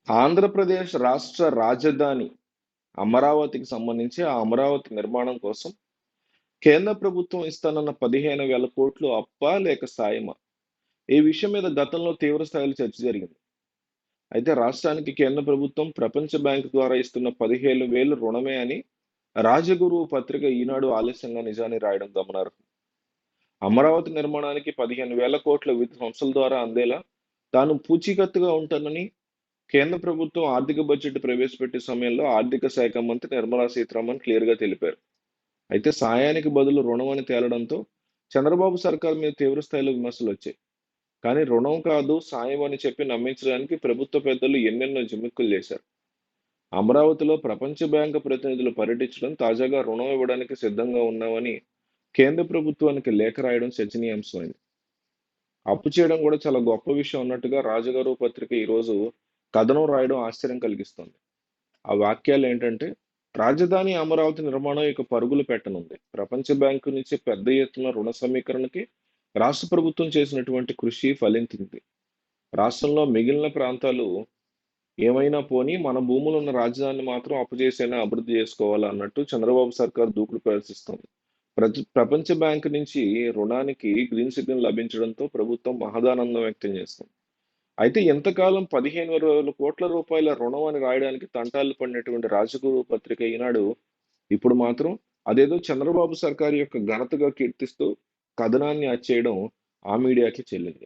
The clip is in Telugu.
ఆంధ్రప్రదేశ్ రాష్ట్ర రాజధాని అమరావతికి సంబంధించి ఆ అమరావతి నిర్మాణం కోసం కేంద్ర ప్రభుత్వం ఇస్తానన్న 15,000 కోట్లు అప్పా లేక సాయమా? ఈ విషయం మీద గతంలో తీవ్ర స్థాయిలో చర్చ జరిగింది. అయితే రాష్ట్రానికి కేంద్ర ప్రభుత్వం ప్రపంచ బ్యాంక్ ద్వారా ఇస్తున్న 15,000 రుణమే అని రాజగురువు పత్రిక ఈనాడు ఆలస్యంగా నిజాన్ని రాయడం గమనార్హం. అమరావతి నిర్మాణానికి 15,000 కోట్ల వివిధ సంస్థల ద్వారా అందేలా తాను పూచీకత్తుగా ఉంటానని కేంద్ర ప్రభుత్వం ఆర్థిక బడ్జెట్ ప్రవేశపెట్టే సమయంలో ఆర్థిక శాఖ మంత్రి నిర్మలా సీతారామన్ క్లియర్‌గా తెలిపారు. అయితే సాయానికి బదులు రుణం అని తేలడంతో చంద్రబాబు సర్కార్ మీద తీవ్ర స్థాయిలో విమర్శలొచ్చాయి. కానీ రుణం కాదు సాయం అని చెప్పి నమ్మించడానికి ప్రభుత్వ పెద్దలు ఎన్నెన్నో జిమ్మిక్కులు చేశారు. అమరావతిలో ప్రపంచ బ్యాంకు ప్రతినిధులు పర్యటించడం, తాజాగా రుణం ఇవ్వడానికి సిద్ధంగా ఉన్నామని కేంద్ర ప్రభుత్వానికి లేఖ రాయడం చర్చనీయాంశమైంది. అప్పు చేయడం కూడా చాలా గొప్ప విషయం అన్నట్టుగా రాజగారు పత్రిక ఈరోజు కథనం రాయడం ఆశ్చర్యం కలిగిస్తుంది. ఆ వాక్యాలేంటంటే, రాజధాని అమరావతి నిర్మాణం ఇక పరుగులు పెట్టనుంది. ప్రపంచ బ్యాంకు నుంచి పెద్ద ఎత్తున రుణ సమీకరణకి రాష్ట్ర ప్రభుత్వం చేసినటువంటి కృషి ఫలించింది. రాష్ట్రంలో మిగిలిన ప్రాంతాలు ఏమైనా పోనీ మన భూములున్న రాజధానిని మాత్రం అప్పుచేసైనా అభివృద్ధి చేసుకోవాలా అన్నట్టు చంద్రబాబు సర్కార్ దూకుడు ప్రదర్శిస్తోంది. ప్రపంచ బ్యాంకు నుంచి రుణానికి గ్రీన్ సిగ్నల్ లభించడంతో ప్రభుత్వం మహదానందం వ్యక్తం చేస్తుంది. అయితే ఎంతకాలం 15,000 కోట్ల రూపాయల రుణం అని రాయడానికి తంటాలు పడినటువంటి రాజగురు పత్రిక ఈనాడు ఇప్పుడు మాత్రం అదేదో చంద్రబాబు సర్కారు యొక్క ఘనతగా కీర్తిస్తూ కథనాన్ని అచ్చేయడం ఆ మీడియాకి చెల్లింది.